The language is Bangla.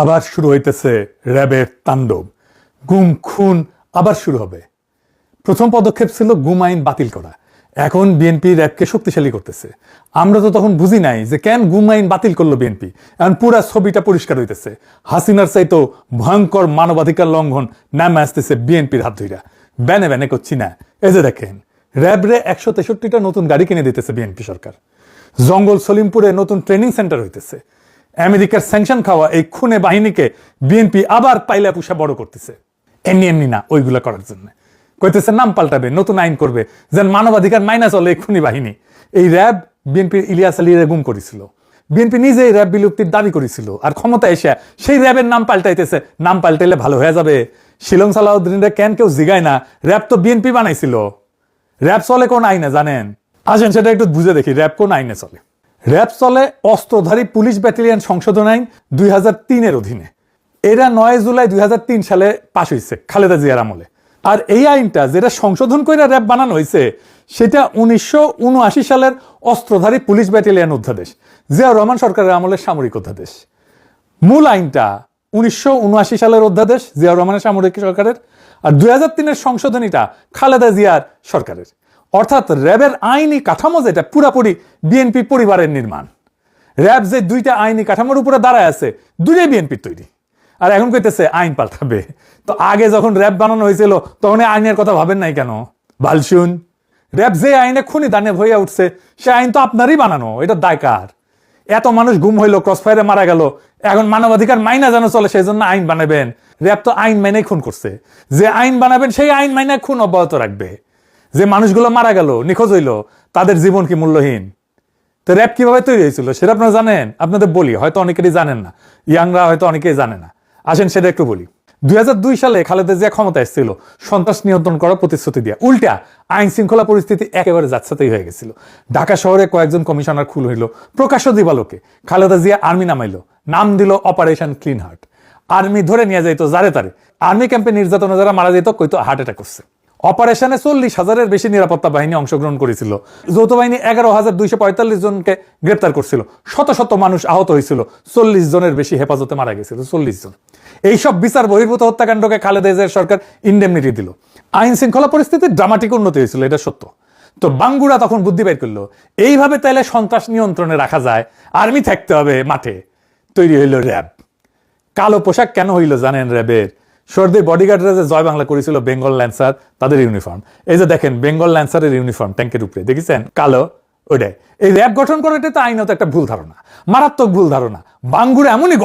আবার শুরু হইতেছে র্যাবের তাণ্ডব। গুম খুন আবার শুরু হবে। প্রথম পদক্ষেপ ছিল গুম আইন বাতিল করা, এখন বিএনপি র্যাবকে শক্তিশালী করতেছে। আমরা তো তখন বুঝি নাই যে কেন গুম আইন বাতিল করলো বিএনপি। এখন পুরা ছবিটা পরিষ্কার হইতেছে। হাসিনার চাইতো ভয়ঙ্কর মানবাধিকার লঙ্ঘন নামে আসতেছে বিএনপির হাত ধইরা। ব্যানে ব্যানে করছি না, এই যে দেখেন র্যাবরে 163টা নতুন গাড়ি কিনে দিতেছে বিএনপি সরকার। জঙ্গল সলিমপুরে নতুন ট্রেনিং সেন্টার হইতেছে। আমেরিকার স্যাংশন খাওয়া এই খুনে বাহিনীকে বিএনপি আবার পাইলা পুষা বড় করতেছে। এমনি এমনি না, ওইগুলা করার জন্য কইতেছে নাম পাল্টাবে, নতুন আইন করবে, যেন মানবাধিকার মাইনা চলে এই খুনি বাহিনী। এই র্যাব বিএনপির ইলিয়াস আলীরে গুম করেছিল। বিএনপি নিজেই র্যাব বিলুপ্তির দাবি করেছিল, আর ক্ষমতা এসে সেই র্যাবের নাম পাল্টাইতেছে। নাম পাল্টাইলে ভালো হয়ে যাবে। শিলং সালাউদ্দিনের কেন কেউ জিগায় না? র্যাব তো বিএনপি বানাইছিল। র্যাব চলে কোন আইনে জানেন? আসেন সেটা একটু বুঝে দেখি, র্যাব কোন আইনে চলে। র্যাব চলে অস্ত্রধারী পুলিশ ব্যাটালিয়ন সংশোধন আইন 2003-এর অধীনে। এরা 9 জুলাই 2003 সালে পাশ হয়েছে খালেদা জিয়ার আমলে। আর এই আইনটা যেটা সংশোধন করে র্যাব বানানো হয়েছে সেটা 1979 সালের অস্ত্রধারী পুলিশ ব্যাটালিয়ন অধ্যাদেশ, জিয়াউর রহমান সরকারের আমলের সামরিক অধ্যাদেশ। মূল আইনটা 1979 সালের অধ্যাদেশ, জিয়াউর রহমানের সামরিক সরকারের। আর 2003-এর সংশোধনীটা খালেদা জিয়ার সরকারের। অর্থাৎ র্যাবের আইনি কাঠামো যেটা পুরাপুরি বিএনপি পরিবারের নির্মাণ। র্যাব যে দুইটা আইনি কাঠামোর উপরে দাঁড়ায় আছে, দুইটাই বিএনপির তৈরি। আর এখন কইতেছে আইন পাল্টাবে। তো আগে যখন র্যাব বানানো হয়েছিল তখন আইনের কথা ভাবেন নাই কেন? ভালশুন, র্যাব যে আইনে খুনি দানে হইয়া উঠছে সে আইন তো আপনারই বানানো, এটা দায় কার? এত মানুষ গুম হইলো, ক্রসফায়ারে মারা গেল, এখন মানবাধিকার মাইনা যেন চলে সেই জন্য আইন বানাবেন? র্যাব তো আইন মাইনাই খুন করছে। যে আইন বানাবেন সেই আইন মাইনায় খুন অব্যাহত রাখবে। যে মানুষগুলো মারা গেল, নিখোঁজ হইলো, তাদের জীবন কি মূল্যহীন? তো র্যাব কিভাবে তৈরি হয়েছিল সেটা আপনারা জানেন? আপনাদের বলি, হয়তো অনেকেরই জানেন না, ইয়াংরা হয়তো অনেকেই জানে না। আসেন সেটা একটু বলি। 2002 সালে খালেদা জিয়া ক্ষমতা এসেছিল সন্ত্রাস নিয়ন্ত্রণ করার প্রতিশ্রুতি দিয়ে। উল্টা আইন শৃঙ্খলা পরিস্থিতি একেবারে যাচ্ছাতেই হয়ে গেছিল। ঢাকা শহরে কয়েকজন কমিশনার খুন হইল, প্রকাশ্য দিবালোকে। খালেদা জিয়া আর্মি নামাইলো, নাম দিল অপারেশন ক্লিন হার্ট। আর্মি ধরে নিয়ে যাইত যারে তারে। আর্মি ক্যাম্পে নির্যাতনে যারা মারা যেত কইতো হার্ট অ্যাটাক করছে। অপারেশনে 40,000-এর বেশি নিরাপত্তা বাহিনী অংশগ্রহণ করেছিল। যৌথ বাহিনী 11,245 জনকে গ্রেপ্তার করছিল। শত শত মানুষ আহত হয়েছিল, 40 জনের বেশি হেফাজতে মারা গেছিল, 40 জন। এইসব বিচার বহির্ভূত হত্যাকাণ্ডকে খালেদা জিয়ার সরকার ইন্ডেমনিটি দিল। আইন শৃঙ্খলা পরিস্থিতির ড্রামাটিক উন্নতি হয়েছিল, এটা সত্য। তো বাঙ্গুরা তখন বুদ্ধি বের করলো, এইভাবে তাইলে সন্ত্রাস নিয়ন্ত্রণে রাখা যায়, আর্মি থাকতে হবে মাঠে। তৈরি হইল র্যাব। কালো পোশাক কেন হইল জানেন র্যাবের? সর্দির বডিগার্ডরা যে জয় বাংলা করেছিল বেঙ্গল ল্যান্সার, তাদের ইউনিফর্ম। এই যে দেখেন বেঙ্গল ল্যান্সারের ইউনিফর্ম ট্যাঙ্কের উপরে দেখেছেন কালো, ওইটাই। এই র্যাব গঠন করাটা তো আইনত একটা ভুল ধারণা, মারাত্মক ভুল ধারণা। বাঙ্গুরা এমনই